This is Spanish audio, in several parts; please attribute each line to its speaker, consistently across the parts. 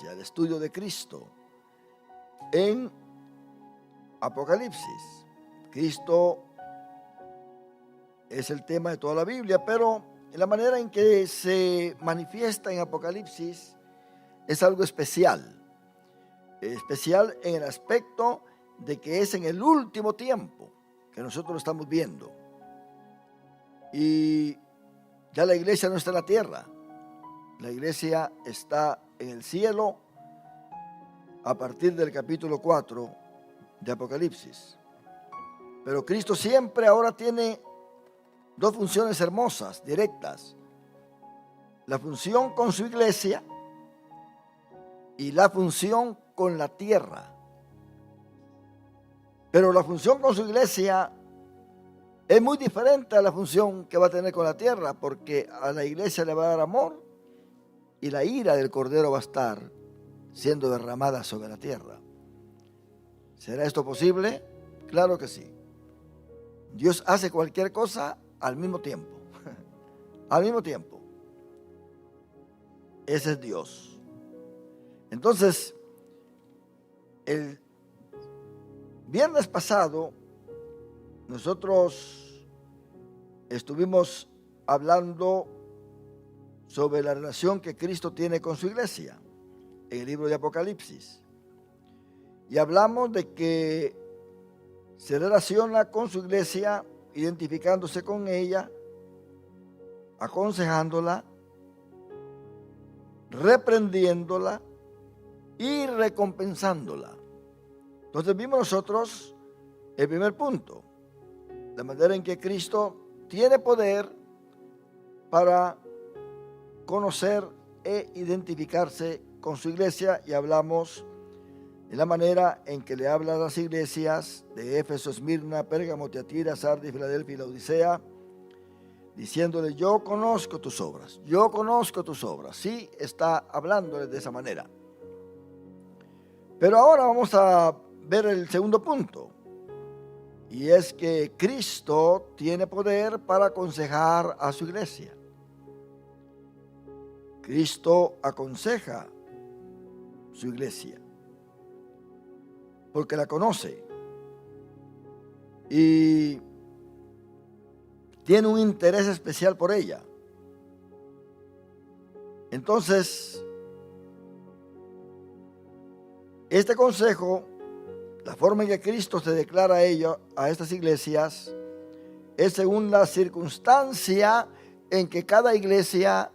Speaker 1: al estudio de Cristo en Apocalipsis. Cristo es el tema de toda la Biblia, pero la manera en que se manifiesta en Apocalipsis es algo especial. Especial en el aspecto de que es en el último tiempo que nosotros lo estamos viendo. Y ya la iglesia no está en la tierra. La iglesia está en el cielo a partir del capítulo 4 de Apocalipsis. Pero Cristo siempre ahora tiene dos funciones hermosas, directas. La función con su iglesia y la función con la tierra. Pero la función con su iglesia es muy diferente a la función que va a tener con la tierra, porque a la iglesia le va a dar amor y la ira del Cordero va a estar siendo derramada sobre la tierra. ¿Será esto posible? Claro que sí. Dios hace cualquier cosa al mismo tiempo. Al mismo tiempo. Ese es Dios. Entonces, el viernes pasado nosotros estuvimos hablando sobre la relación que Cristo tiene con su iglesia en el libro de Apocalipsis. Y hablamos de que se relaciona con su iglesia identificándose con ella, aconsejándola, reprendiéndola y recompensándola. Entonces vimos nosotros el primer punto, la manera en que Cristo tiene poder para conocer e identificarse con su iglesia, y hablamos de la manera en que le habla a las iglesias de Éfeso, Esmirna, Pérgamo, Tiatira, Sardis, Filadelfia y la Odisea, diciéndole: yo conozco tus obras, yo conozco tus obras. Sí, está hablándoles de esa manera. Pero ahora vamos a ver el segundo punto, y es que Cristo tiene poder para aconsejar a su iglesia. Cristo aconseja su iglesia porque la conoce y tiene un interés especial por ella. Entonces, este consejo, la forma en que Cristo se declara a estas iglesias, es según la circunstancia en que cada iglesia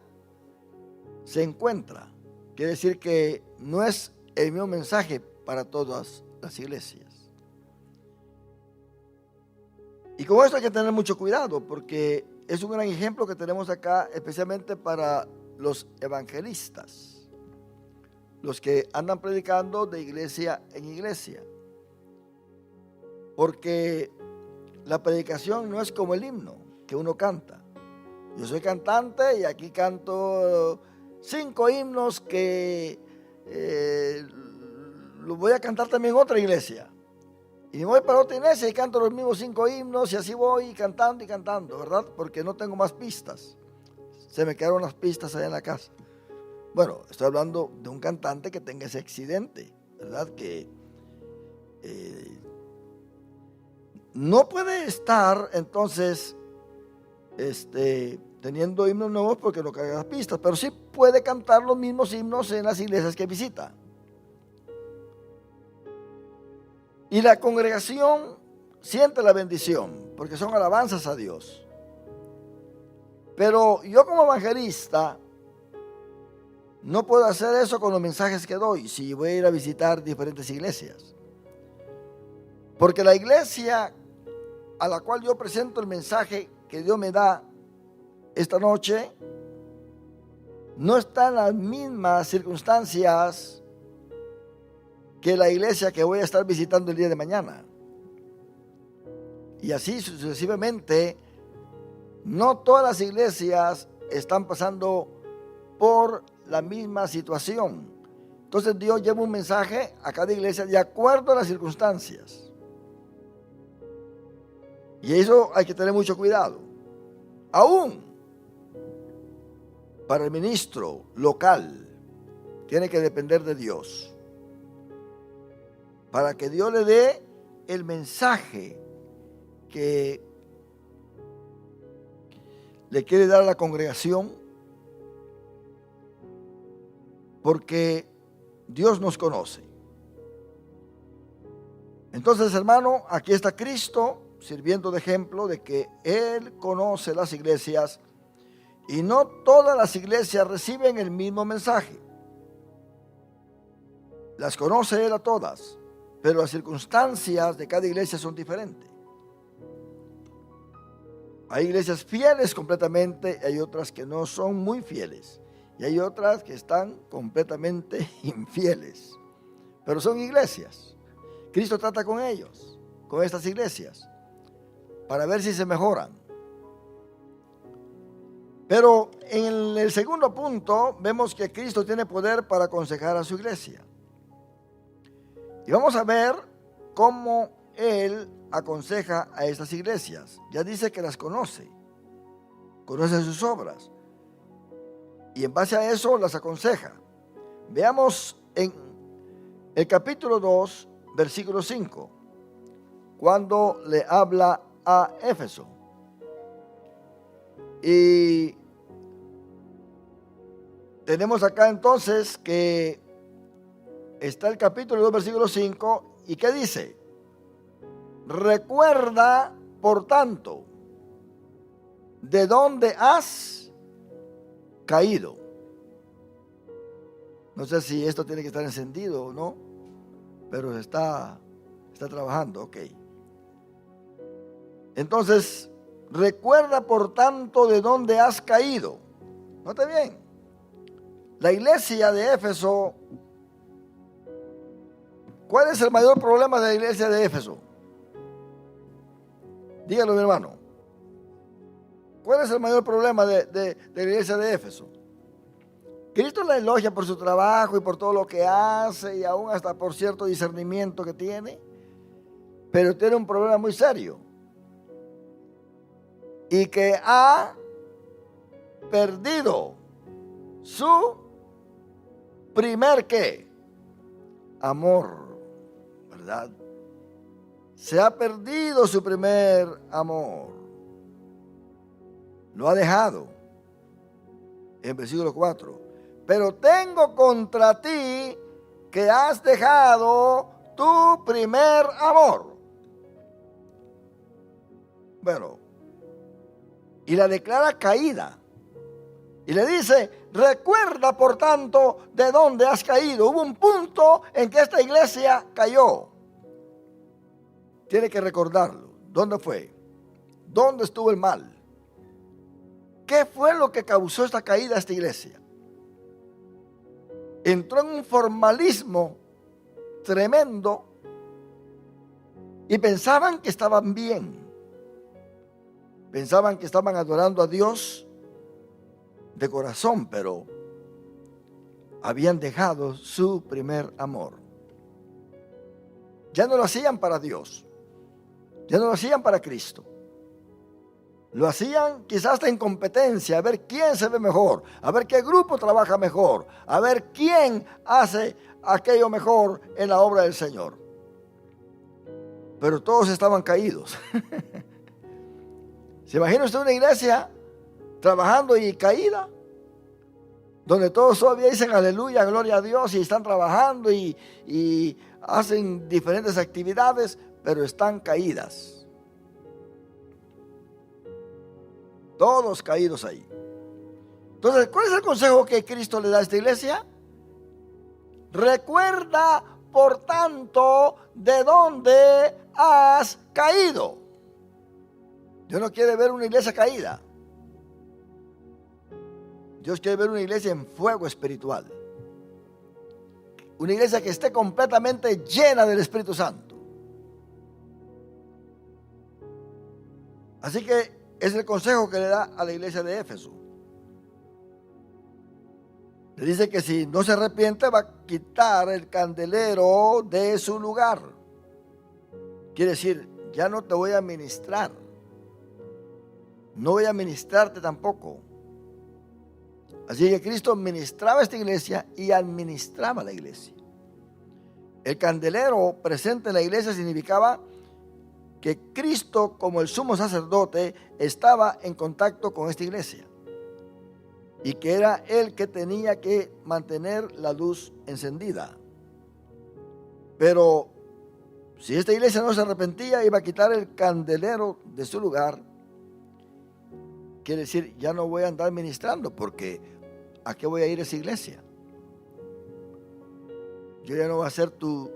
Speaker 1: se encuentra. Quiere decir que no es el mismo mensaje para todas las iglesias. Y con esto hay que tener mucho cuidado, porque es un gran ejemplo que tenemos acá, especialmente para los evangelistas, los que andan predicando de iglesia en iglesia. Porque la predicación no es como el himno que uno canta. Yo soy cantante y aquí canto 5 himnos que los voy a cantar también en otra iglesia. Y me voy para otra iglesia y canto los mismos 5 himnos, y así voy cantando, ¿verdad? Porque no tengo más pistas. Se me quedaron las pistas allá en la casa. Bueno, estoy hablando de un cantante que tenga ese accidente, ¿verdad? Que no puede estar entonces teniendo himnos nuevos porque no carga las pistas, pero sí puede cantar los mismos himnos en las iglesias que visita. Y la congregación siente la bendición porque son alabanzas a Dios. Pero yo como evangelista no puedo hacer eso con los mensajes que doy si voy a ir a visitar diferentes iglesias. Porque la iglesia a la cual yo presento el mensaje que Dios me da esta noche no está en las mismas circunstancias que la iglesia que voy a estar visitando el día de mañana. Y así sucesivamente, no todas las iglesias están pasando por la misma situación. Entonces Dios lleva un mensaje a cada iglesia de acuerdo a las circunstancias. Y eso hay que tener mucho cuidado. Aún para el ministro local tiene que depender de Dios, para que Dios le dé el mensaje que le quiere dar a la congregación, porque Dios nos conoce. Entonces, hermano, aquí está Cristo sirviendo de ejemplo de que Él conoce las iglesias y no todas las iglesias reciben el mismo mensaje. Las conoce Él a todas, pero las circunstancias de cada iglesia son diferentes. Hay iglesias fieles completamente y hay otras que no son muy fieles. Y hay otras que están completamente infieles. Pero son iglesias. Cristo trata con ellos, con estas iglesias, para ver si se mejoran. Pero en el segundo punto vemos que Cristo tiene poder para aconsejar a su iglesia. Y vamos a ver cómo Él aconseja a estas iglesias. Ya dice que las conoce sus obras, y en base a eso las aconseja. Veamos en el capítulo 2, versículo 5, cuando le habla a Éfeso. Y tenemos acá entonces que está el capítulo 2, versículo 5, y ¿qué dice? Recuerda, por tanto, de dónde has caído. No sé si esto tiene que estar encendido o no, pero está trabajando, ok. Entonces, recuerda, por tanto, de dónde has caído. Note bien, la iglesia de Éfeso, ¿cuál es el mayor problema de la iglesia de Éfeso? Dígalo, mi hermano. ¿Cuál es el mayor problema de la iglesia de Éfeso? Cristo la elogia por su trabajo y por todo lo que hace y aún hasta por cierto discernimiento que tiene, pero tiene un problema muy serio y que ha perdido su primer ¿qué? Amor, ¿verdad? Se ha perdido su primer amor. Lo ha dejado. En versículo 4. Pero tengo contra ti que has dejado tu primer amor. Bueno, y la declara caída. Y le dice, recuerda por tanto de dónde has caído. Hubo un punto en que esta iglesia cayó. Tiene que recordarlo. ¿Dónde fue? ¿Dónde estuvo el mal? ¿Qué fue lo que causó esta caída a esta iglesia? Entró en un formalismo tremendo y pensaban que estaban bien. Pensaban que estaban adorando a Dios de corazón, pero habían dejado su primer amor. Ya no lo hacían para Dios. Ya no lo hacían para Cristo. Lo hacían quizás hasta en competencia, a ver quién se ve mejor, a ver qué grupo trabaja mejor, a ver quién hace aquello mejor en la obra del Señor. Pero todos estaban caídos. ¿Se imagina usted una iglesia trabajando y caída? Donde todos todavía dicen aleluya, gloria a Dios, y están trabajando y hacen diferentes actividades, pero están caídas. Todos caídos ahí. Entonces, ¿cuál es el consejo que Cristo le da a esta iglesia? Recuerda, por tanto, de dónde has caído. Dios no quiere ver una iglesia caída. Dios quiere ver una iglesia en fuego espiritual. Una iglesia que esté completamente llena del Espíritu Santo. Así que es el consejo que le da a la iglesia de Éfeso. Le dice que si no se arrepiente va a quitar el candelero de su lugar. Quiere decir, ya no te voy a ministrar. No voy a ministrarte tampoco. Así que Cristo ministraba esta iglesia y administraba la iglesia. El candelero presente en la iglesia significaba que Cristo, como el sumo sacerdote, estaba en contacto con esta iglesia y que era él que tenía que mantener la luz encendida. Pero si esta iglesia no se arrepentía, iba a quitar el candelero de su lugar. Quiere decir, ya no voy a andar ministrando, porque ¿a qué voy a ir a esa iglesia? Yo ya no voy a ser tu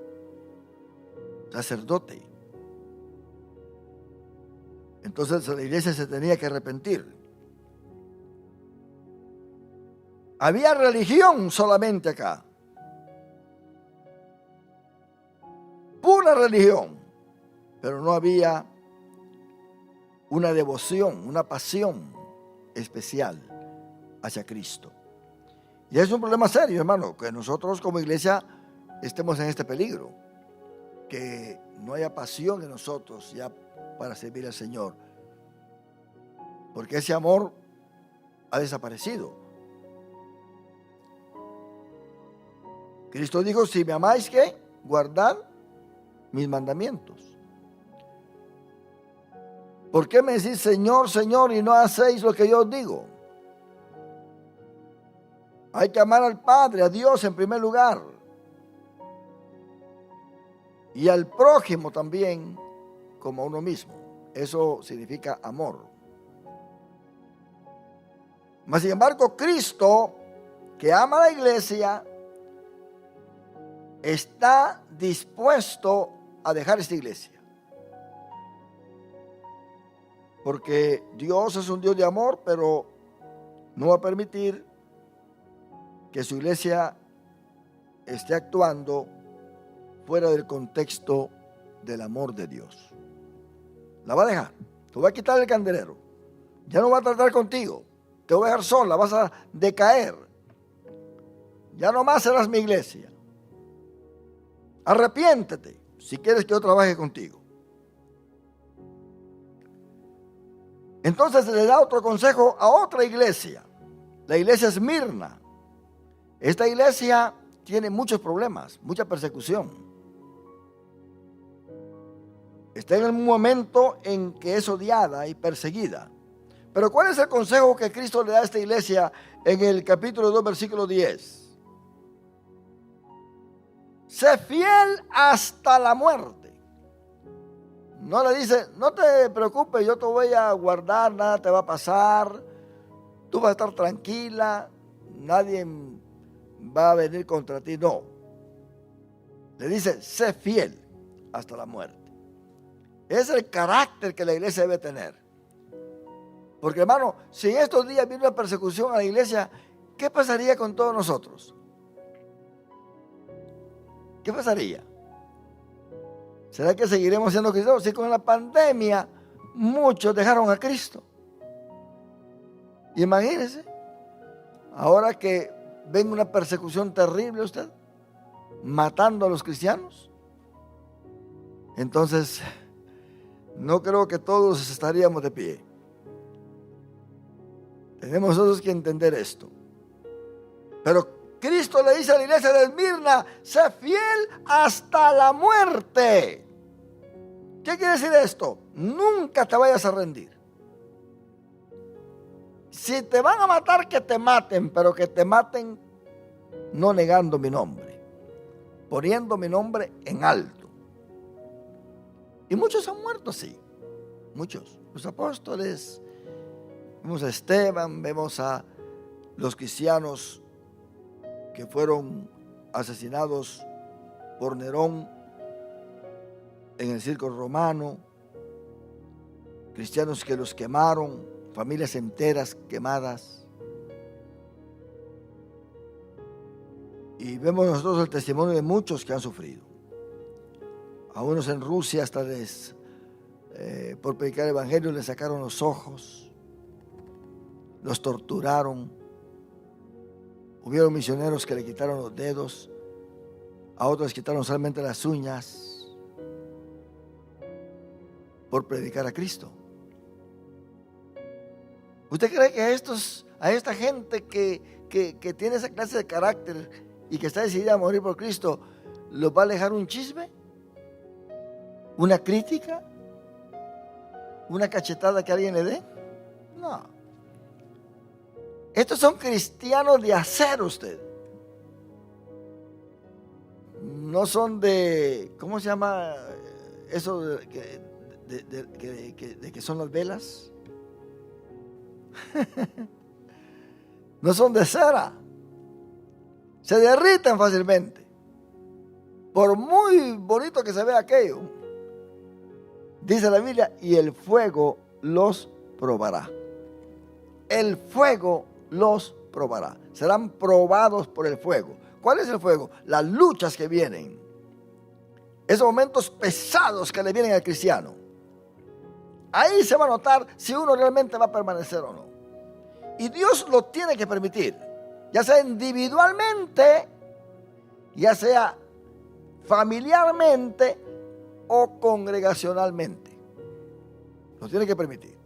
Speaker 1: sacerdote. Entonces la iglesia se tenía que arrepentir. Había religión solamente acá. Pura religión. Pero no había una devoción, una pasión especial hacia Cristo. Y es un problema serio, hermano, que nosotros como iglesia estemos en este peligro. Que no haya pasión en nosotros ya para servir al Señor. Porque ese amor ha desaparecido. Cristo dijo, si me amáis, ¿qué? Guardad mis mandamientos. ¿Por qué me decís Señor, Señor y no hacéis lo que yo os digo? Hay que amar al Padre, a Dios en primer lugar. Y al prójimo también como a uno mismo. Eso significa amor. Mas sin embargo, Cristo, que ama a la iglesia, está dispuesto a dejar esta iglesia. Porque Dios es un Dios de amor, pero no va a permitir que su iglesia esté actuando fuera del contexto del amor de Dios. La va a dejar. Te voy a quitar el candelero. Ya no va a tratar contigo. Te voy a dejar sola. Vas a decaer. Ya no más serás mi iglesia. Arrepiéntete si quieres que yo trabaje contigo. Entonces le da otro consejo a otra iglesia. La iglesia Esmirna. Esta iglesia tiene muchos problemas, mucha persecución. Está en un momento en que es odiada y perseguida. Pero ¿cuál es el consejo que Cristo le da a esta iglesia en el capítulo 2, versículo 10? Sé fiel hasta la muerte. No le dice, no te preocupes, yo te voy a guardar, nada te va a pasar. Tú vas a estar tranquila, nadie va a venir contra ti. No. Le dice, sé fiel hasta la muerte. Es el carácter que la iglesia debe tener. Porque hermano, si en estos días viene una persecución a la iglesia, ¿qué pasaría con todos nosotros? ¿Qué pasaría? ¿Será que seguiremos siendo cristianos? Si con la pandemia muchos dejaron a Cristo. Imagínense, ahora que ven una persecución terrible usted, matando a los cristianos. Entonces, no creo que todos estaríamos de pie. Tenemos nosotros que entender esto. Pero Cristo le dice a la iglesia de Esmirna, sé fiel hasta la muerte. ¿Qué quiere decir esto? Nunca te vayas a rendir. Si te van a matar, que te maten, pero que te maten no negando mi nombre, poniendo mi nombre en alto. Y muchos han muerto así, muchos. Los apóstoles, vemos a Esteban, vemos a los cristianos que fueron asesinados por Nerón en el circo romano, cristianos que los quemaron, familias enteras quemadas. Y vemos nosotros el testimonio de muchos que han sufrido. A unos en Rusia hasta por predicar el evangelio les sacaron los ojos, los torturaron. Hubieron misioneros que le quitaron los dedos, a otros les quitaron solamente las uñas por predicar a Cristo. ¿Usted cree que a esta gente que que tiene esa clase de carácter y que está decidida a morir por Cristo, ¿los va a alejar un chisme? ¿Una crítica? ¿Una cachetada que alguien le dé? No. Estos son cristianos de acero, usted. No son de, ¿cómo se llama eso de que son las velas? No son de cera. Se derriten fácilmente. Por muy bonito que se vea aquello, dice la Biblia, y el fuego los probará. El fuego los probará. Serán probados por el fuego. ¿Cuál es el fuego? Las luchas que vienen. Esos momentos pesados que le vienen al cristiano. Ahí se va a notar si uno realmente va a permanecer o no. Y Dios lo tiene que permitir. Ya sea individualmente, ya sea familiarmente o congregacionalmente. Lo tiene que permitir.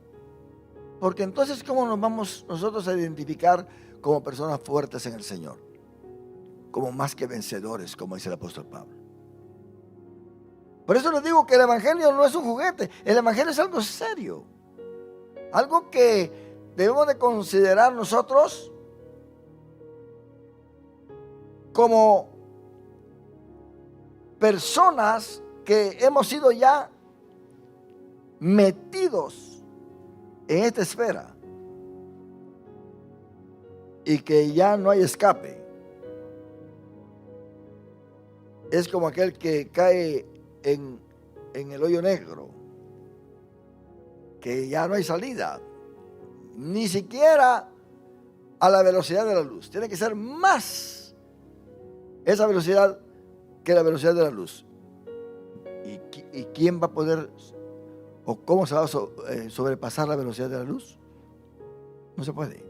Speaker 1: Porque entonces, ¿cómo nos vamos nosotros a identificar como personas fuertes en el Señor? Como más que vencedores, como dice el apóstol Pablo. Por eso les digo que el evangelio no es un juguete. El evangelio es algo serio. Algo que debemos de considerar nosotros como personas que hemos sido ya metidos en esta esfera y que ya no hay escape. Es como aquel que cae en el hoyo negro, que ya no hay salida, ni siquiera a la velocidad de la luz. Tiene que ser más esa velocidad que la velocidad de la luz. ¿Y quién va a poder o cómo se va a sobrepasar la velocidad de la luz? No se puede.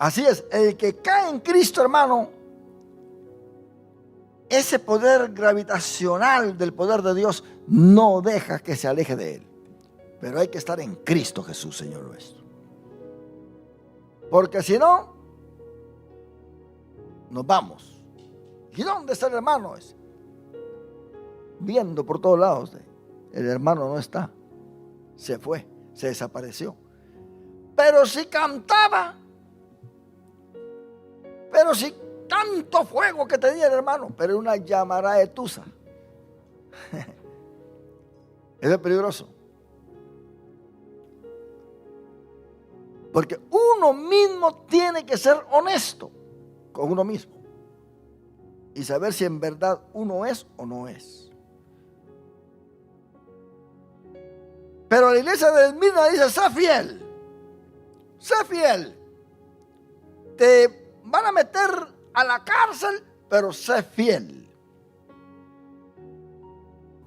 Speaker 1: Así es, el que cae en Cristo, hermano, ese poder gravitacional del poder de Dios no deja que se aleje de él. Pero hay que estar en Cristo Jesús, Señor nuestro. Porque si no, nos vamos. ¿Y dónde está el hermano? Viendo por todos lados. El hermano no está. Se fue, se desapareció. Pero si cantaba, pero si tanto fuego que tenía el hermano, pero una llamarada de tusa. Eso es peligroso. Porque uno mismo tiene que ser honesto con uno mismo y saber si en verdad uno es o no es. Pero la iglesia de Esmirna dice: sé fiel, sé fiel. Te van a meter a la cárcel, pero sé fiel.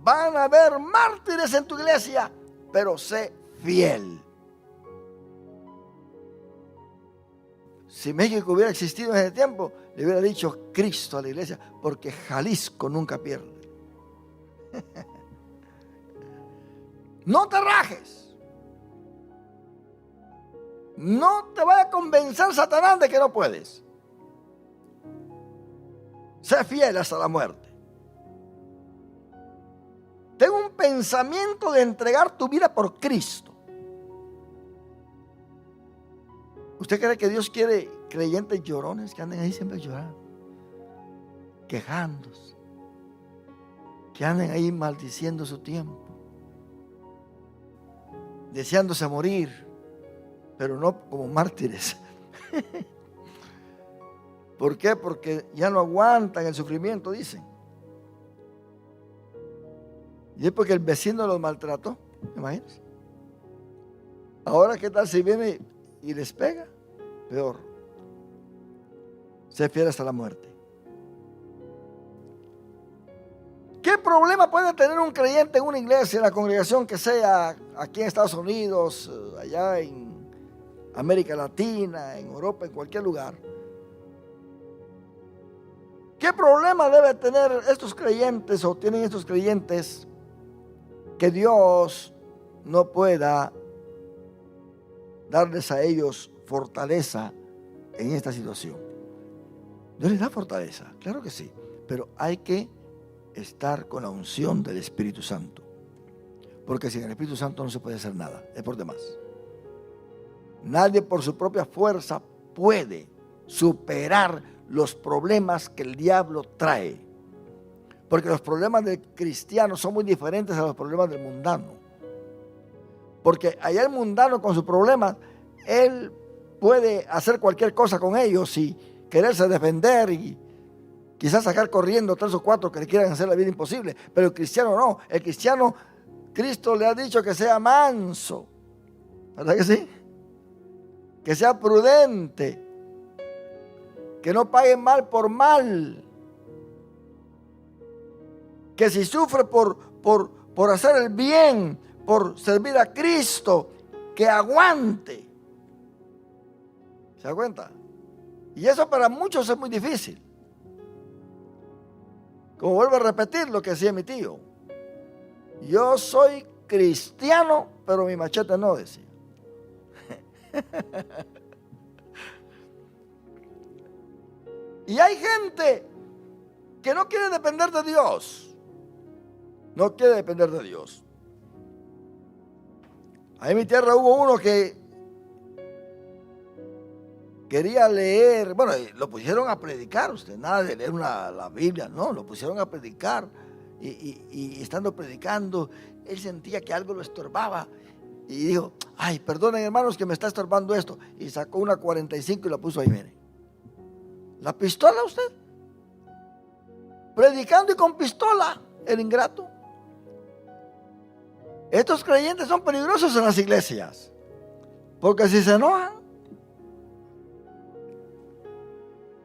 Speaker 1: Van a haber mártires en tu iglesia, pero sé fiel. Si México hubiera existido en ese tiempo, le hubiera dicho Cristo a la iglesia, porque Jalisco nunca pierde. No te rajes. No te vaya a convencer Satanás de que no puedes. Sé fiel hasta la muerte. Ten un pensamiento de entregar tu vida por Cristo. ¿Usted cree que Dios quiere creyentes llorones que anden ahí siempre llorando, quejándose, que anden ahí maldiciendo su tiempo, deseándose morir, pero no como mártires? ¿Por qué? Porque ya no aguantan el sufrimiento, dicen. Y es porque el vecino los maltrató, ¿imaginas? Ahora, ¿qué tal si viene y les pega? Peor. Sé fiel hasta la muerte. ¿Qué problema puede tener un creyente en una iglesia, en la congregación que sea, aquí en Estados Unidos, allá en América Latina, en Europa, en cualquier lugar? ¿Qué problema debe tener estos creyentes o tienen estos creyentes que Dios no pueda darles a ellos fortaleza en esta situación. Dios les da fortaleza, claro que sí, pero hay que estar con la unción del Espíritu Santo, porque sin el Espíritu Santo no se puede hacer nada, es por demás. Nadie por su propia fuerza puede superar los problemas que el diablo trae, porque los problemas del cristiano son muy diferentes a los problemas del mundano, porque allá el mundano con sus problemas, él puede hacer cualquier cosa con ellos y quererse defender y quizás sacar corriendo 3 o 4 que le quieran hacer la vida imposible, pero el cristiano no. El cristiano, Cristo le ha dicho que sea manso, ¿verdad que sí? Que sea prudente, que no pague mal por mal, que si sufre por hacer el bien, por servir a Cristo, que aguante. ¿Se da cuenta? Y eso para muchos es muy difícil. Como vuelvo a repetir lo que decía mi tío, yo soy cristiano, pero mi machete no, decía. Y hay gente que no quiere depender de Dios. No quiere depender de Dios. Ahí en mi tierra hubo uno que quería leer, bueno, lo pusieron a predicar usted, nada de leer la Biblia, no, lo pusieron a predicar. Y estando predicando, él sentía que algo lo estorbaba. Y dijo, ay, perdonen hermanos que me está estorbando esto. Y sacó una 45 y la puso ahí, mire. ¿La pistola usted? Predicando y con pistola, el ingrato. Estos creyentes son peligrosos en las iglesias, porque si se enojan.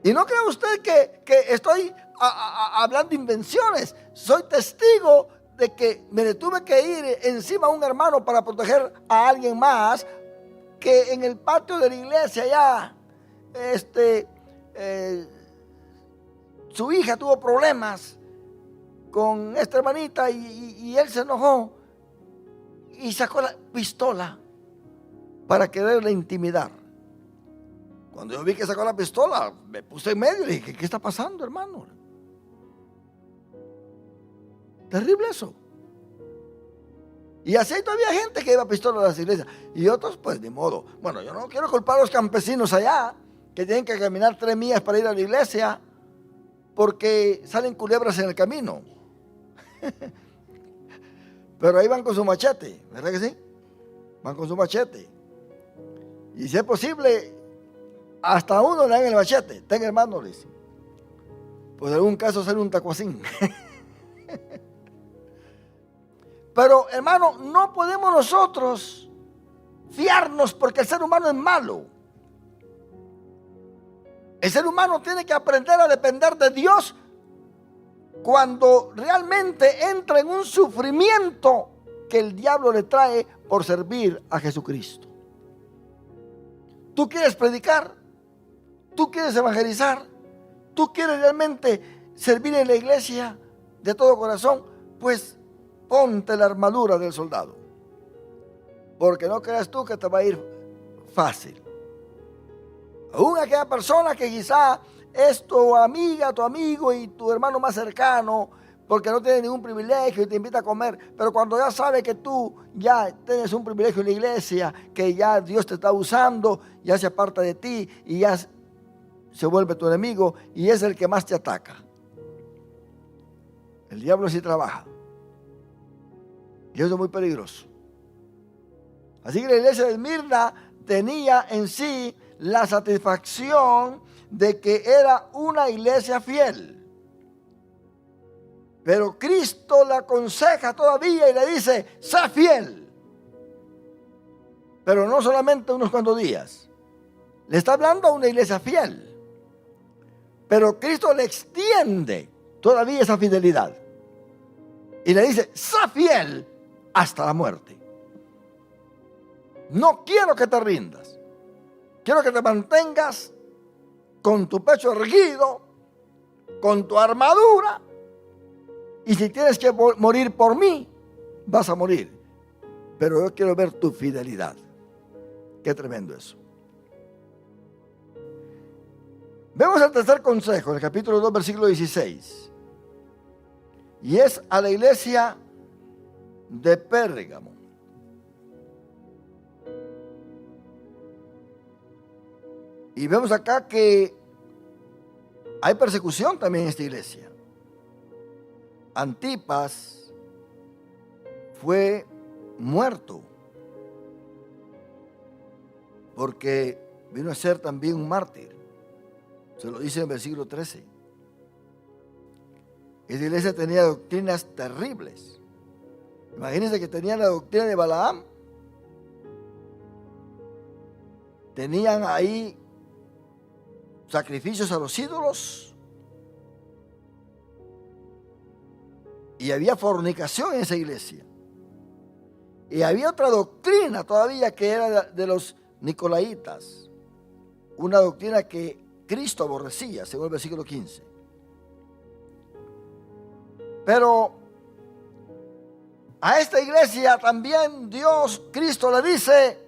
Speaker 1: Y no crea usted que estoy hablando invenciones. Soy testigo de que me tuve que ir encima a un hermano para proteger a alguien más, que en el patio de la iglesia ya su hija tuvo problemas con esta hermanita y él se enojó y sacó la pistola para quererle intimidar. Cuando yo vi que sacó la pistola, me puse en medio y dije, ¿qué está pasando, hermano? Terrible eso. Y así hay todavía gente que lleva pistolas a las iglesias. Y otros, pues, de modo. Bueno, yo no quiero culpar a los campesinos allá, que tienen que caminar 3 millas para ir a la iglesia, porque salen culebras en el camino. Pero ahí van con su machete, ¿verdad que sí? Van con su machete. Y si es posible, hasta uno le dan el machete. Ten, hermano, le dice. Pues en algún caso sale un tacuacín. Pero, hermano, no podemos nosotros fiarnos porque el ser humano es malo. El ser humano tiene que aprender a depender de Dios cuando realmente entra en un sufrimiento que el diablo le trae por servir a Jesucristo. ¿Tú quieres predicar? ¿Tú quieres evangelizar? ¿Tú quieres realmente servir en la iglesia de todo corazón? Pues ponte la armadura del soldado, porque no creas tú que te va a ir fácil. Aún aquella persona que quizá es tu amiga, tu amigo y tu hermano más cercano, porque no tiene ningún privilegio y te invita a comer, pero cuando ya sabe que tú ya tienes un privilegio en la iglesia, que ya Dios te está usando, ya se aparta de ti y ya se vuelve tu enemigo y es el que más te ataca. El diablo sí trabaja. Y eso es muy peligroso. Así que la iglesia de Esmirna tenía en sí la satisfacción de que era una iglesia fiel. Pero Cristo la aconseja todavía y le dice, sé fiel. Pero no solamente unos cuantos días. Le está hablando a una iglesia fiel. Pero Cristo le extiende todavía esa fidelidad. Y le dice, sé fiel hasta la muerte. No quiero que te rindas. Quiero que te mantengas con tu pecho erguido, con tu armadura. Y si tienes que morir por mí, vas a morir. Pero yo quiero ver tu fidelidad. Qué tremendo eso. Vemos el tercer consejo, en el capítulo 2, versículo 16. Y es a la iglesia de Pérgamo. Y vemos acá que hay persecución también en esta iglesia. Antipas fue muerto porque vino a ser también un mártir. Se lo dice en el versículo 13. Esta iglesia tenía doctrinas terribles. Imagínense que tenía la doctrina de Balaam. Tenían ahí sacrificios a los ídolos. Y había fornicación en esa iglesia. Y había otra doctrina todavía que era de los nicolaitas. Una doctrina que Cristo aborrecía, según el versículo 15. Pero a esta iglesia también Dios, Cristo le dice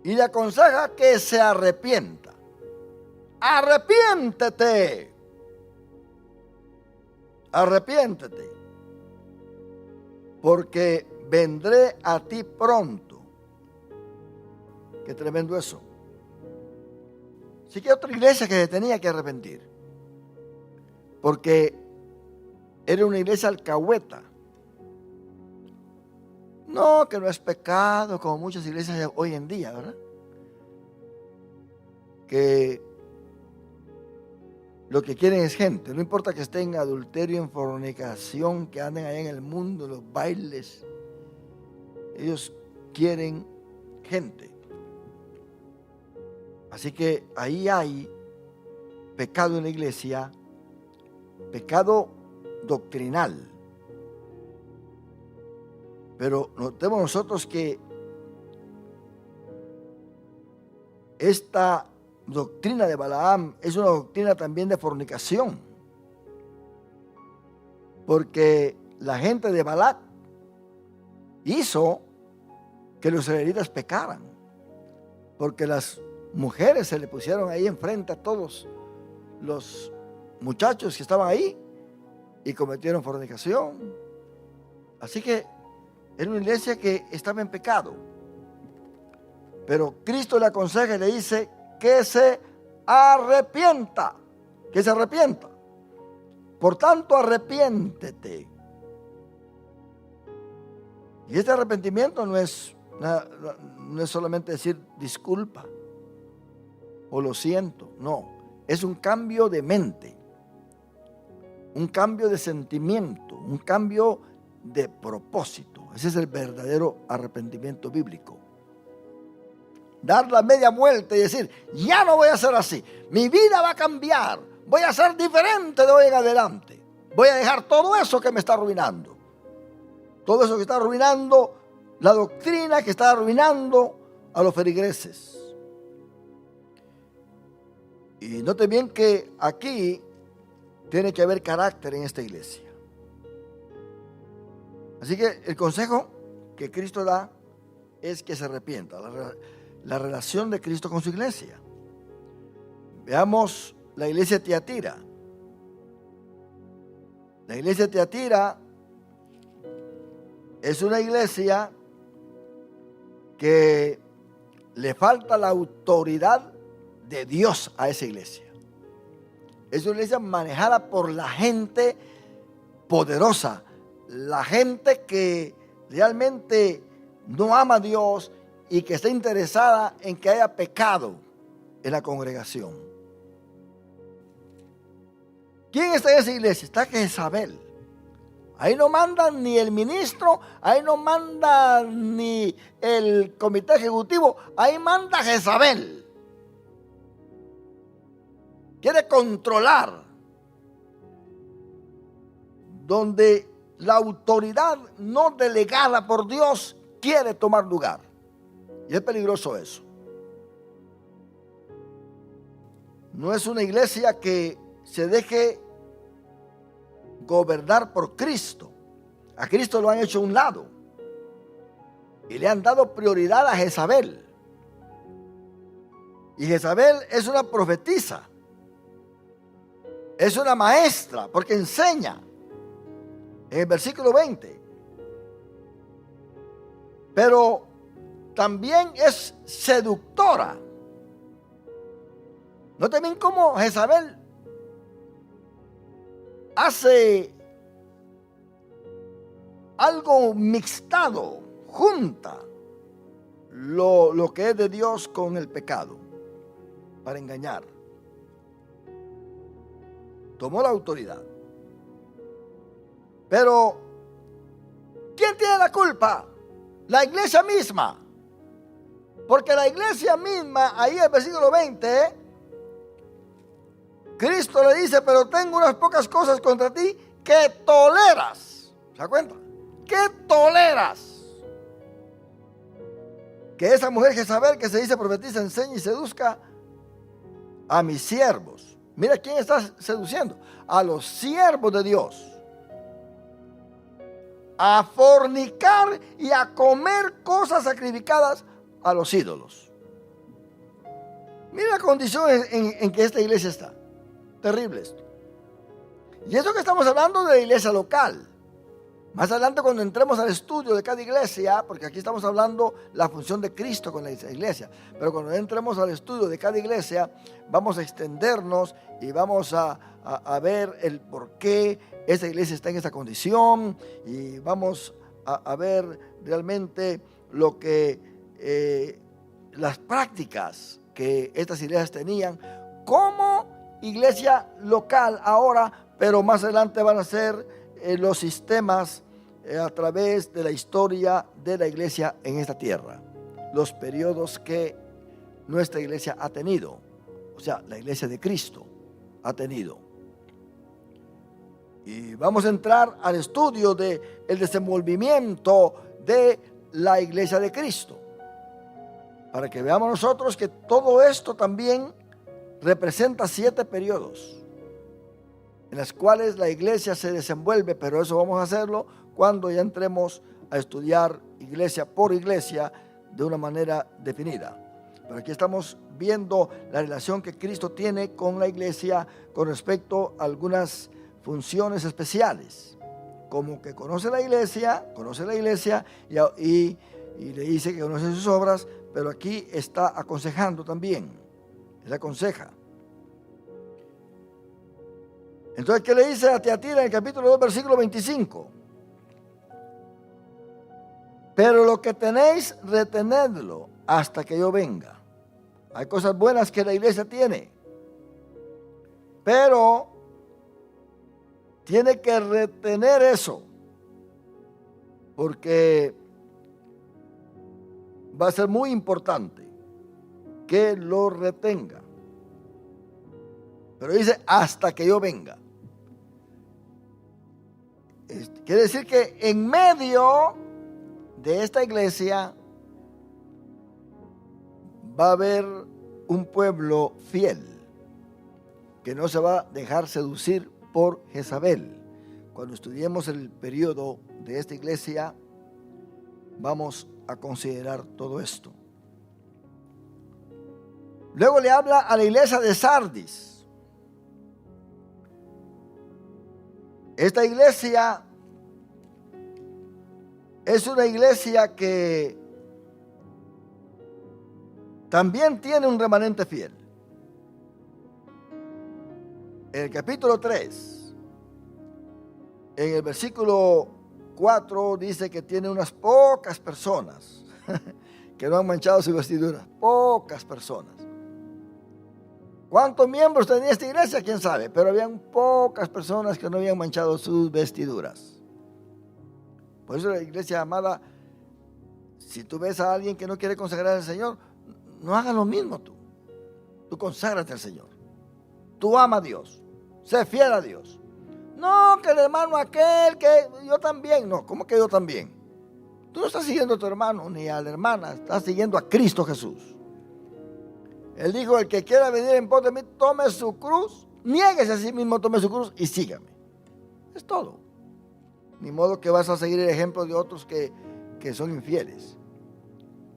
Speaker 1: y le aconseja que se arrepienta. Arrepiéntete. Arrepiéntete. Porque vendré a ti pronto. Qué tremendo eso. Sí que hay otra iglesia que se tenía que arrepentir. Porque era una iglesia alcahueta. No, que no es pecado, como muchas iglesias hoy en día, ¿verdad? Que lo que quieren es gente. No importa que estén en adulterio, en fornicación, que anden allá en el mundo, los bailes. Ellos quieren gente. Así que ahí hay pecado en la iglesia, pecado doctrinal. Pero notemos nosotros que esta doctrina de Balaam es una doctrina también de fornicación. Porque la gente de Balac hizo que los israelitas pecaran. Porque las mujeres se le pusieron ahí enfrente a todos los muchachos que estaban ahí y cometieron fornicación. Así que era una iglesia que estaba en pecado. Pero Cristo le aconseja y le dice que se arrepienta. Que se arrepienta. Por tanto, arrepiéntete. Y este arrepentimiento no es solamente decir disculpa o lo siento. No, es un cambio de mente. Un cambio de sentimiento. Un cambio de propósito. Ese es el verdadero arrepentimiento bíblico. Dar la media vuelta y decir, ya no voy a ser así. Mi vida va a cambiar. Voy a ser diferente de hoy en adelante. Voy a dejar todo eso que me está arruinando. Todo eso que está arruinando la doctrina, que está arruinando a los feligreses. Y note bien que aquí tiene que haber carácter en esta iglesia. Así que el consejo que Cristo da es que se arrepienta. La relación de Cristo con su iglesia. Veamos la iglesia de Tiatira. La iglesia de Tiatira es una iglesia que le falta la autoridad de Dios a esa iglesia. Es una iglesia manejada por la gente poderosa, la gente que realmente no ama a Dios y que está interesada en que haya pecado en la congregación. ¿Quién está en esa iglesia? Está Jezabel. Ahí no manda ni el ministro, ahí no manda ni el comité ejecutivo, ahí manda Jezabel. Quiere controlar donde la autoridad no delegada por Dios quiere tomar lugar. Y es peligroso eso. No es una iglesia que se deje gobernar por Cristo. A Cristo lo han hecho a un lado y le han dado prioridad a Jezabel. Y Jezabel es una profetisa. Es una maestra porque enseña. En el versículo 20. Pero también es seductora. Noten bien cómo Jezabel hace algo mixtado, junta lo que es de Dios con el pecado para engañar. Tomó la autoridad. Pero ¿quién tiene la culpa? La iglesia misma. Porque la iglesia misma, ahí en el versículo 20, Cristo le dice, pero tengo unas pocas cosas contra ti que toleras. ¿Se da cuenta? ¿Qué toleras? Que esa mujer Jezabel que se dice profetiza, enseña y seduzca a mis siervos. Mira quién está seduciendo. A los siervos de Dios. A fornicar y a comer cosas sacrificadas a los ídolos. Mira la condición en que esta iglesia está. Terrible esto. Y eso que estamos hablando de la iglesia local. Más adelante cuando entremos al estudio de cada iglesia, porque aquí estamos hablando la función de Cristo con la iglesia, pero cuando entremos al estudio de cada iglesia, vamos a extendernos y vamos a ver el por qué esa iglesia está en esa condición y vamos a ver realmente lo que las prácticas que estas iglesias tenían como iglesia local ahora, pero más adelante van a ser los sistemas a través de la historia de la iglesia en esta tierra, los periodos que nuestra iglesia ha tenido, o sea, la iglesia de Cristo ha tenido. Y vamos a entrar al estudio del desenvolvimiento de la iglesia de Cristo, para que veamos nosotros que todo esto también representa 7 periodos en las cuales la iglesia se desenvuelve, pero eso vamos a hacerlo cuando ya entremos a estudiar iglesia por iglesia de una manera definida. Pero aquí estamos viendo la relación que Cristo tiene con la iglesia con respecto a algunas funciones especiales, como que conoce la iglesia y le dice que conoce sus obras, pero aquí está aconsejando también, él aconseja. Entonces, ¿qué le dice a Tiatira en el capítulo 2, versículo 25? Pero lo que tenéis, retenedlo hasta que yo venga. Hay cosas buenas que la iglesia tiene, pero tiene que retener eso, porque va a ser muy importante que lo retenga. Pero dice, hasta que yo venga. Quiere decir que en medio de esta iglesia va a haber un pueblo fiel que no se va a dejar seducir por Jezabel. Cuando estudiemos el periodo de esta iglesia, vamos a considerar todo esto. Luego le habla a la iglesia de Sardis. Esta iglesia es una iglesia que también tiene un remanente fiel. En el capítulo 3, en el versículo 4, dice que tiene unas pocas personas que no han manchado su vestidura. Pocas personas. ¿Cuántos miembros tenía esta iglesia? ¿Quién sabe? Pero habían pocas personas que no habían manchado sus vestiduras. Por eso la iglesia amada, si tú ves a alguien que no quiere consagrar al Señor, no hagas lo mismo tú. Tú conságrate al Señor. Tú ama a Dios. Sé fiel a Dios. No, que el hermano aquel, que yo también. No, ¿cómo que yo también? Tú no estás siguiendo a tu hermano ni a la hermana, estás siguiendo a Cristo Jesús. Él dijo, el que quiera venir en pos de mí, tome su cruz, niéguese a sí mismo, tome su cruz y sígame. Es todo. Ni modo que vas a seguir el ejemplo de otros que son infieles.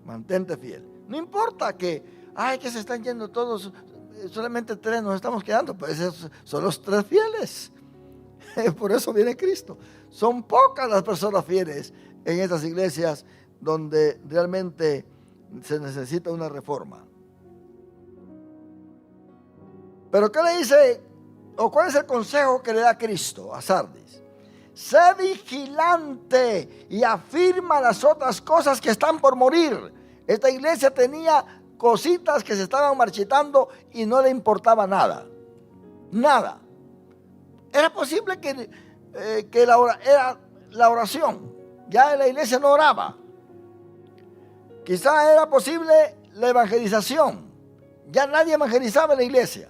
Speaker 1: Mantente fiel. No importa que ay, que se están yendo todos, solamente 3 nos estamos quedando. Pues esos son los 3 fieles. Por eso viene Cristo. Son pocas las personas fieles en estas iglesias donde realmente se necesita una reforma. Pero ¿qué le dice? ¿O cuál es el consejo que le da Cristo a Sardis? Sé vigilante y afirma las otras cosas que están por morir. Esta iglesia tenía cositas que se estaban marchitando y no le importaba nada. Nada. Era posible que la oración, ya la iglesia no oraba. Quizá era posible la evangelización. Ya nadie evangelizaba en la iglesia.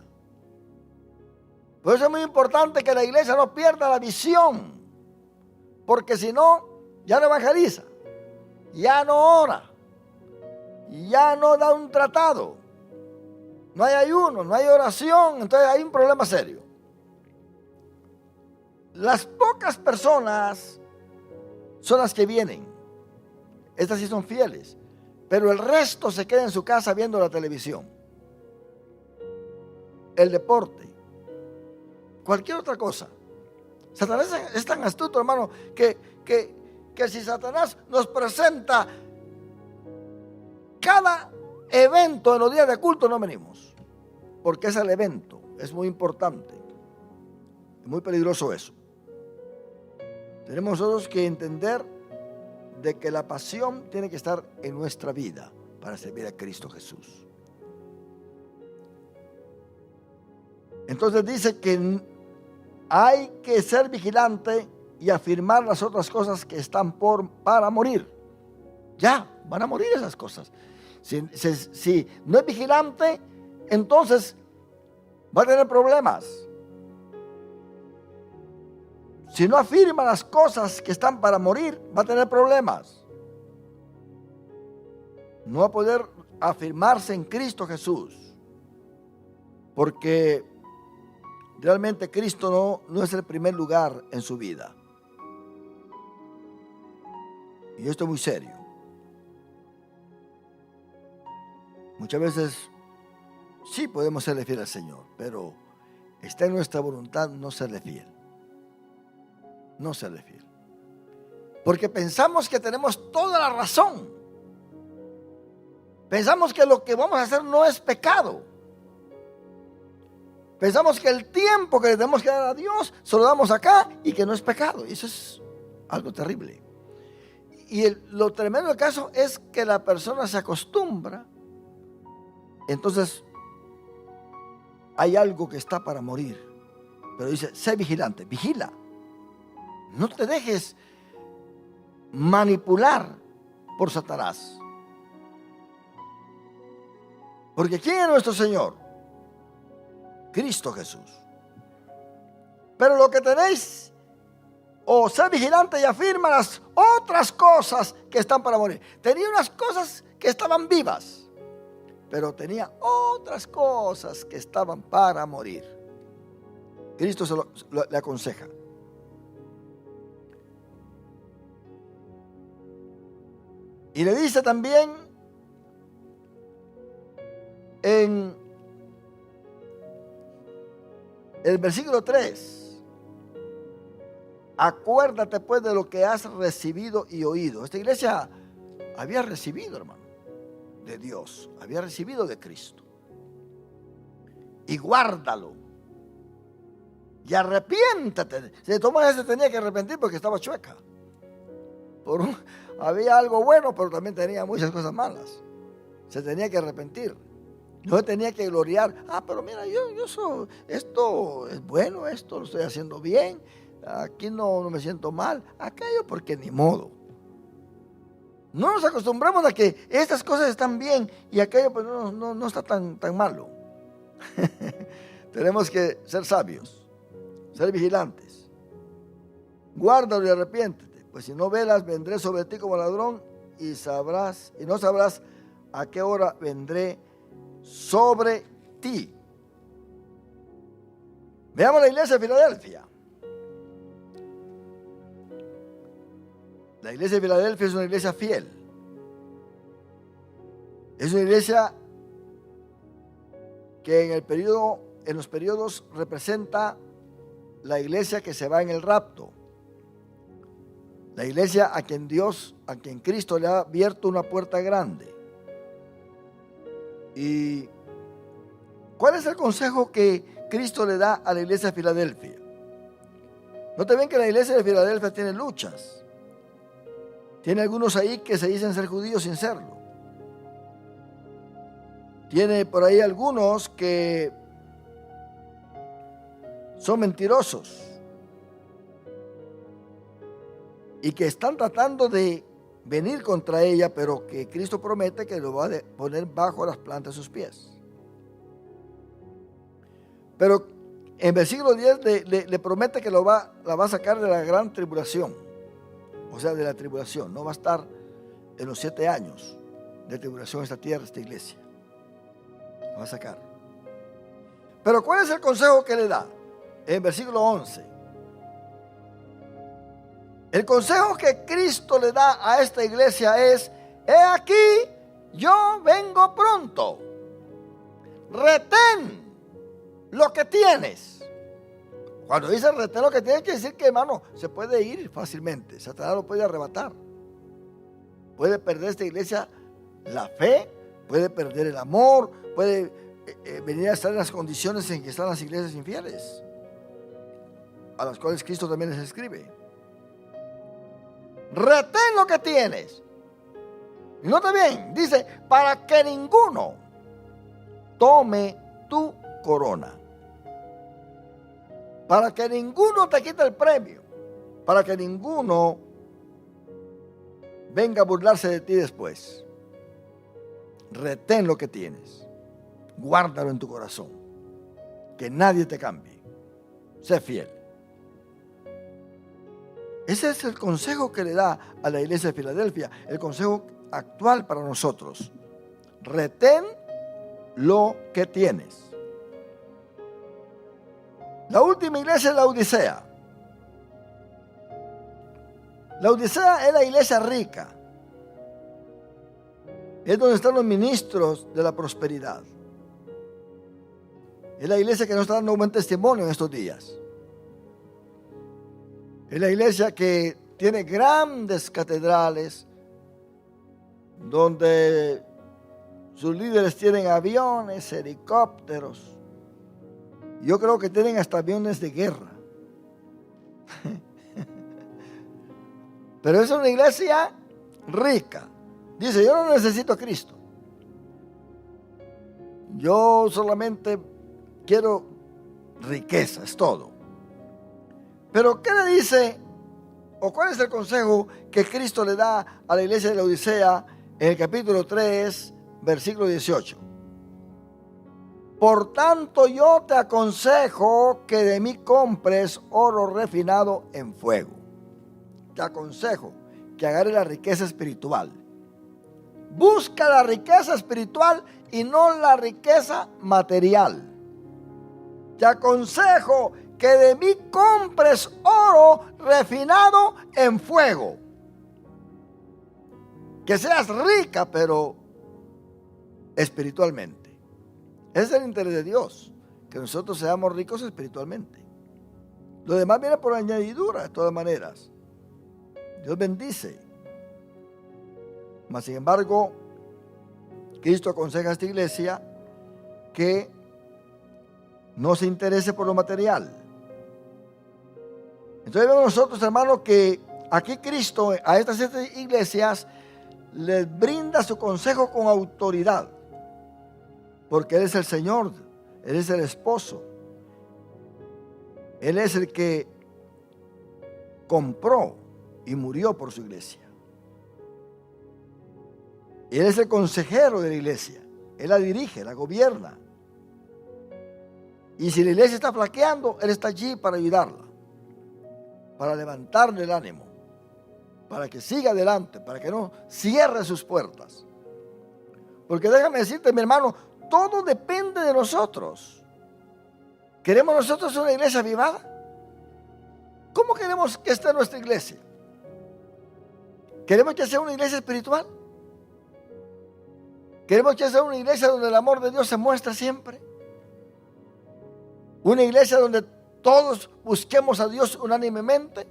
Speaker 1: Por eso es muy importante que la iglesia no pierda la visión. Porque si no, ya no evangeliza. Ya no ora. Ya no da un tratado. No hay ayuno, no hay oración. Entonces hay un problema serio. Las pocas personas son las que vienen. Estas sí son fieles. Pero el resto se queda en su casa viendo la televisión, el deporte, cualquier otra cosa. Satanás es tan astuto, hermano, que si Satanás nos presenta cada evento en los días de culto, no venimos. Porque es el evento, es muy importante. Es muy peligroso eso. Tenemos nosotros que entender de que la pasión tiene que estar en nuestra vida para servir a Cristo Jesús. Entonces dice que hay que ser vigilante y afirmar las otras cosas que están para morir. Ya, van a morir esas cosas. Si no es vigilante, entonces va a tener problemas. Si no afirma las cosas que están para morir, va a tener problemas. No va a poder afirmarse en Cristo Jesús. Porque realmente Cristo no es el primer lugar en su vida. Y esto es muy serio. Muchas veces sí podemos serle fiel al Señor, pero está en nuestra voluntad no serle fiel. No serle fiel. Porque pensamos que tenemos toda la razón. Pensamos que lo que vamos a hacer no es pecado. Pensamos que el tiempo que le tenemos que dar a Dios se lo damos acá y que no es pecado. Y eso es algo terrible. Y lo tremendo del caso es que la persona se acostumbra. Entonces hay algo que está para morir. Pero dice, sé vigilante, vigila. No te dejes manipular por Satanás. Porque ¿quién es nuestro Señor? Cristo Jesús. Pero lo que tenéis, o ser vigilante y afirma las otras cosas que están para morir. Tenía unas cosas que estaban vivas, pero tenía otras cosas que estaban para morir. Cristo le aconseja. Y le dice también en el versículo 3, acuérdate pues de lo que has recibido y oído. Esta iglesia había recibido, hermano, de Dios, había recibido de Cristo. Y guárdalo. Y arrepiéntate. Si Tomás se tenía que arrepentir porque estaba chueca. Había algo bueno, pero también tenía muchas cosas malas. Se tenía que arrepentir. No se tenía que gloriar. Pero mira, yo soy, esto es bueno, esto lo estoy haciendo bien. Aquí no me siento mal. Aquello porque ni modo. No nos acostumbramos a que estas cosas están bien y aquello pues no está tan malo. Tenemos que ser sabios, ser vigilantes. Guárdalo y arrepiéntete. Pues si no velas, vendré sobre ti como ladrón y no sabrás a qué hora vendré sobre ti. Veamos la iglesia de Filadelfia. La iglesia de Filadelfia es una iglesia fiel. Es una iglesia que en los periodos representa la iglesia que se va en el rapto. La iglesia a quien Cristo le ha abierto una puerta grande. ¿Y cuál es el consejo que Cristo le da a la iglesia de Filadelfia? Noten bien que la iglesia de Filadelfia tiene luchas. Tiene algunos ahí que se dicen ser judíos sin serlo. Tiene por ahí algunos que son mentirosos y que están tratando de venir contra ella, pero que Cristo promete que lo va a poner bajo las plantas de sus pies. Pero en versículo 10 le promete que la va a sacar de la gran tribulación, o sea, de la tribulación. No va a estar en los 7 años de tribulación esta tierra, esta iglesia. La va a sacar. Pero ¿cuál es el consejo que le da? En versículo 11. El consejo que Cristo le da a esta iglesia es: he aquí, yo vengo pronto. Retén lo que tienes. Cuando dice retén lo que tienes, quiere decir que, hermano, se puede ir fácilmente. Satanás lo puede arrebatar. Puede perder esta iglesia la fe, puede perder el amor, puede venir a estar en las condiciones en que están las iglesias infieles, a las cuales Cristo también les escribe. Retén lo que tienes. Y nota bien, dice, para que ninguno tome tu corona. Para que ninguno te quite el premio. Para que ninguno venga a burlarse de ti después. Retén lo que tienes. Guárdalo en tu corazón. Que nadie te cambie. Sé fiel. Ese es el consejo que le da a la iglesia de Filadelfia, el consejo actual para nosotros. Retén lo que tienes. La última iglesia es la Odisea. La Odisea es la iglesia rica. Es donde están los ministros de la prosperidad. Es la iglesia que nos está dando un buen testimonio en estos días. Es la iglesia que tiene grandes catedrales donde sus líderes tienen aviones, helicópteros. Yo creo que tienen hasta aviones de guerra. Pero es una iglesia rica. Dice, yo no necesito a Cristo. Yo solamente quiero riqueza, es todo. Pero ¿qué le dice o cuál es el consejo que Cristo le da a la iglesia de la Odisea en el capítulo 3, versículo 18? Por tanto, yo te aconsejo que de mí compres oro refinado en fuego. Te aconsejo que agarres la riqueza espiritual. Busca la riqueza espiritual y no la riqueza material. Te aconsejo que de mí compres oro refinado en fuego. Que seas rica, pero espiritualmente. Ese es el interés de Dios, que nosotros seamos ricos espiritualmente. Lo demás viene por añadidura, de todas maneras. Dios bendice. Mas, sin embargo, Cristo aconseja a esta iglesia que no se interese por lo material. Entonces vemos nosotros, hermanos, que aquí Cristo a estas 7 iglesias les brinda su consejo con autoridad, porque Él es el Señor, Él es el esposo, Él es el que compró y murió por su iglesia. Él es el consejero de la iglesia, Él la dirige, la gobierna. Y si la iglesia está flaqueando, Él está allí para ayudarla, para levantarle el ánimo, para que siga adelante, para que no cierre sus puertas. Porque déjame decirte, mi hermano, todo depende de nosotros. ¿Queremos nosotros una iglesia avivada? ¿Cómo queremos que esté nuestra iglesia? ¿Queremos que sea una iglesia espiritual? ¿Queremos que sea una iglesia donde el amor de Dios se muestra siempre? Una iglesia donde todos busquemos a Dios unánimemente.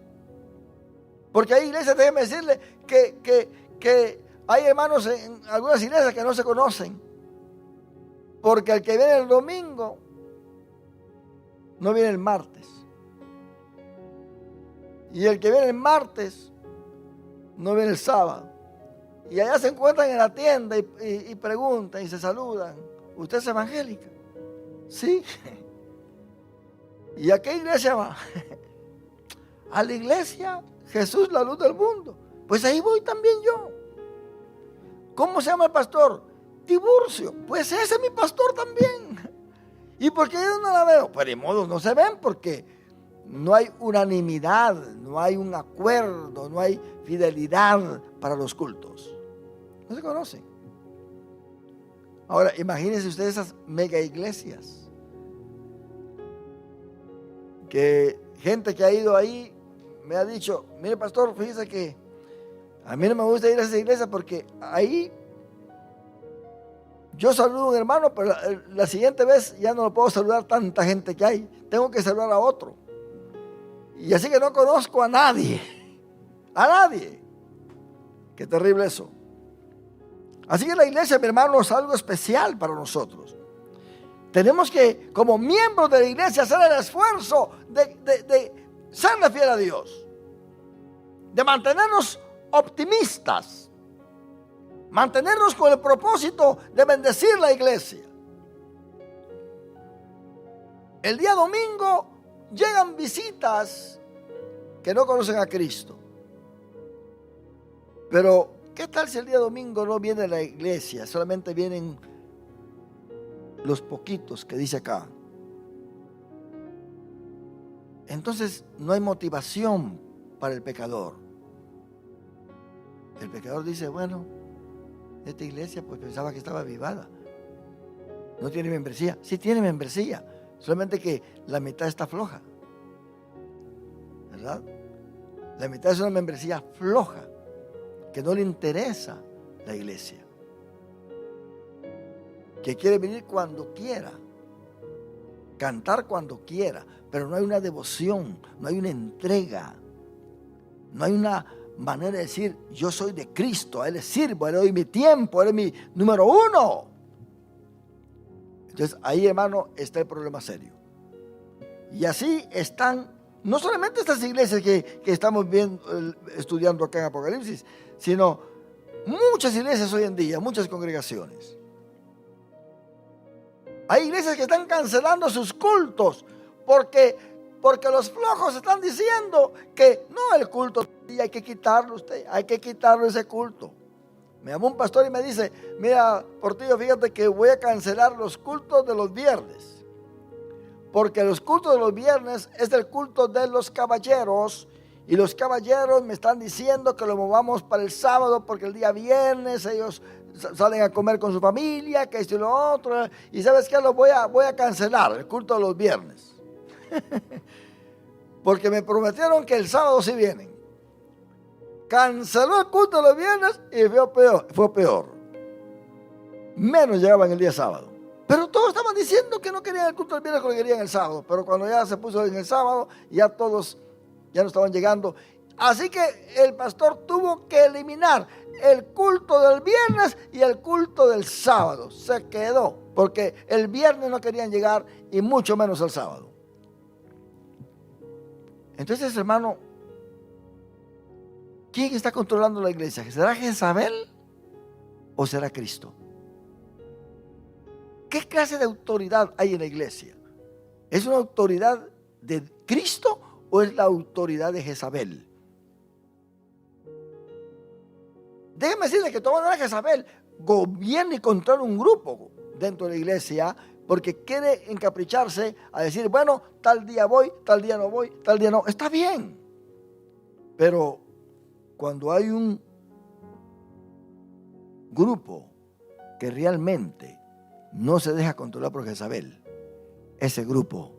Speaker 1: Porque hay iglesias, déjeme decirle, que hay hermanos en algunas iglesias que no se conocen. Porque el que viene el domingo no viene el martes. Y el que viene el martes no viene el sábado. Y allá se encuentran en la tienda y preguntan y se saludan. ¿Usted es evangélica? Sí. ¿Y a qué iglesia va? A la iglesia Jesús, la luz del mundo. Pues ahí voy también yo. ¿Cómo se llama el pastor? Tiburcio. Pues ese es mi pastor también. ¿Y por qué yo no la veo? Pues de modo no se ven porque no hay unanimidad, no hay un acuerdo, no hay fidelidad para los cultos. No se conocen. Ahora, imagínense ustedes esas mega iglesias. Que gente que ha ido ahí me ha dicho, mire pastor, fíjese que a mí no me gusta ir a esa iglesia porque ahí yo saludo a un hermano, pero la siguiente vez ya no lo puedo saludar tanta gente que hay. Tengo que saludar a otro. Y así que no conozco a nadie. A nadie. Qué terrible eso. Así que la iglesia, mi hermano, es algo especial para nosotros. Tenemos que, como miembros de la iglesia, hacer el esfuerzo de serle fiel a Dios. De mantenernos optimistas. Mantenernos con el propósito de bendecir la iglesia. El día domingo llegan visitas que no conocen a Cristo. Pero, ¿qué tal si el día domingo no viene la iglesia? Solamente vienen los poquitos que dice acá. Entonces no hay motivación para el pecador. El pecador dice, bueno, esta iglesia pues pensaba que estaba avivada. No tiene membresía. Sí tiene membresía, solamente que la mitad está floja, ¿verdad? La mitad es una membresía floja, que no le interesa la iglesia, que quiere venir cuando quiera, cantar cuando quiera, pero no hay una devoción, no hay una entrega, no hay una manera de decir, yo soy de Cristo, a Él le sirvo, a Él le doy mi tiempo, Él es mi número uno. Entonces ahí, hermano, está el problema serio. Y así están, no solamente estas iglesias que estamos viendo, estudiando acá en Apocalipsis, sino muchas iglesias hoy en día, muchas congregaciones. Hay iglesias que están cancelando sus cultos porque los flojos están diciendo que no, el culto hay que quitarlo hay que quitarlo ese culto. Me llamó un pastor y me dice, mira, Portillo, fíjate que voy a cancelar los cultos de los viernes. Porque los cultos de los viernes es el culto de los caballeros. Y los caballeros me están diciendo que lo movamos para el sábado porque el día viernes ellos salen a comer con su familia, que esto y lo otro. Y ¿sabes qué? Lo voy a cancelar, el culto de los viernes. Porque me prometieron que el sábado sí vienen. Canceló el culto de los viernes y fue peor. Menos llegaban el día sábado. Pero todos estaban diciendo que no querían el culto del viernes, que lo querían el sábado. Pero cuando ya se puso en el sábado, ya todos ya no estaban llegando. Así que el pastor tuvo que eliminar el culto del viernes y el culto del sábado. Se quedó, porque el viernes no querían llegar y mucho menos el sábado. Entonces, hermano, ¿quién está controlando la iglesia? ¿Será Jezabel o será Cristo? ¿Qué clase de autoridad hay en la iglesia? ¿Es una autoridad de Cristo o es la autoridad de Jezabel? Déjeme decirle que toda Jezabel gobierna y controla un grupo dentro de la iglesia porque quiere encapricharse a decir, bueno, tal día voy, tal día no voy, tal día no. Está bien. Pero cuando hay un grupo que realmente no se deja controlar por Jezabel, ese grupo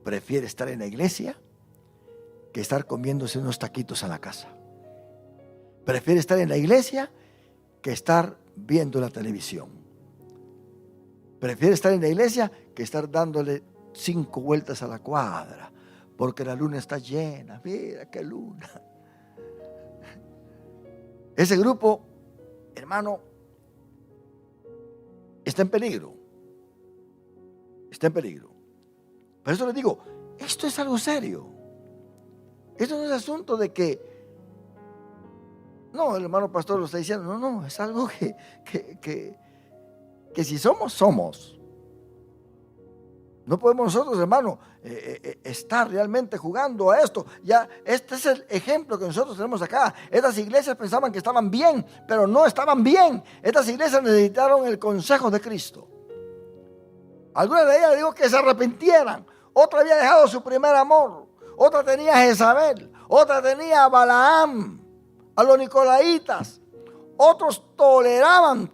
Speaker 1: prefiere estar en la iglesia que estar comiéndose unos taquitos a la casa. Prefiere estar en la iglesia que estar viendo la televisión. Prefiere estar en la iglesia que estar dándole 5 vueltas a la cuadra, porque la luna está llena. Mira qué luna. Ese grupo, hermano, está en peligro. Está en peligro. Por eso les digo, esto es algo serio. Esto no es asunto de que, no, el hermano pastor lo está diciendo, no, es algo que si somos. No podemos nosotros, hermano, estar realmente jugando a esto. Ya, este es el ejemplo que nosotros tenemos acá. Estas iglesias pensaban que estaban bien, pero no estaban bien. Estas iglesias necesitaron el consejo de Cristo. Algunas de ellas digo que se arrepintieran. Otra había dejado su primer amor. Otra tenía a Jezabel. Otra tenía a Balaam, a los nicolaitas. Otros toleraban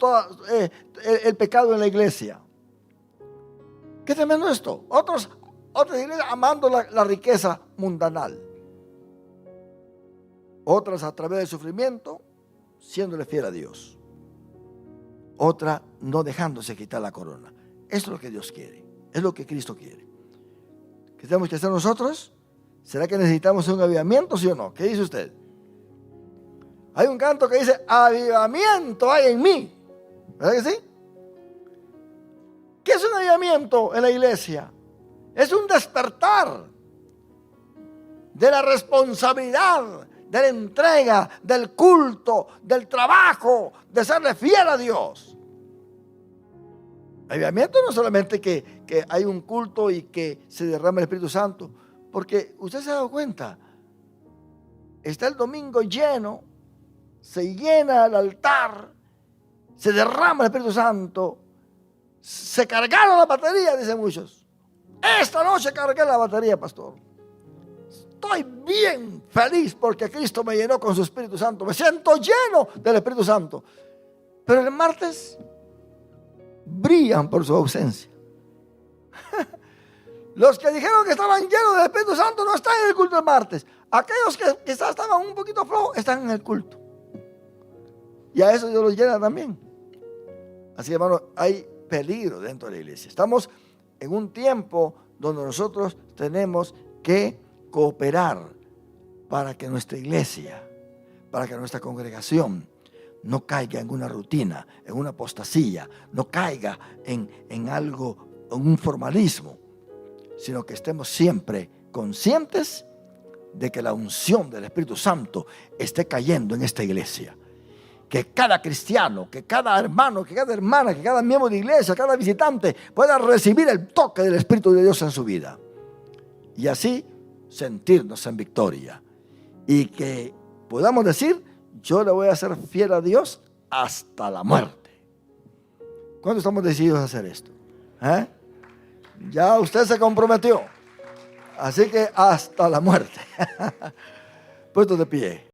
Speaker 1: el pecado en la iglesia. Qué tremendo esto. Otras iglesias amando la riqueza mundanal. Otras a través del sufrimiento, siéndole fiel a Dios. Otra no dejándose quitar la corona. Eso es lo que Dios quiere. Es lo que Cristo quiere. ¿Qué tenemos que hacer nosotros? ¿Será que necesitamos un avivamiento, sí o no? ¿Qué dice usted? Hay un canto que dice, avivamiento hay en mí. ¿Verdad que sí? ¿Qué es un avivamiento en la iglesia? Es un despertar de la responsabilidad, de la entrega, del culto, del trabajo, de serle fiel a Dios. Avivamiento no solamente que hay un culto y que se derrama el Espíritu Santo, porque usted se ha dado cuenta, está el domingo lleno, se llena el altar, se derrama el Espíritu Santo, se cargaron la batería, dicen muchos. Esta noche cargué la batería, pastor. Estoy bien feliz porque Cristo me llenó con su Espíritu Santo. Me siento lleno del Espíritu Santo. Pero el martes brillan por su ausencia. Los que dijeron que estaban llenos del Espíritu Santo no están en el culto el martes. Aquellos que quizás estaban un poquito flojos están en el culto. Y a eso Dios los llena también. Así que, hermano, hay peligro dentro de la iglesia. Estamos en un tiempo donde nosotros tenemos que cooperar para que nuestra iglesia, para que nuestra congregación no caiga en una rutina, en una apostasía, no caiga en algo, en un formalismo, sino que estemos siempre conscientes de que la unción del Espíritu Santo esté cayendo en esta iglesia. Que cada cristiano, que cada hermano, que cada hermana, que cada miembro de iglesia, cada visitante pueda recibir el toque del Espíritu de Dios en su vida. Y así sentirnos en victoria. Y que podamos decir, yo le voy a ser fiel a Dios hasta la muerte. ¿Cuándo estamos decididos a hacer esto? Ya usted se comprometió. Así que hasta la muerte. Puesto de pie.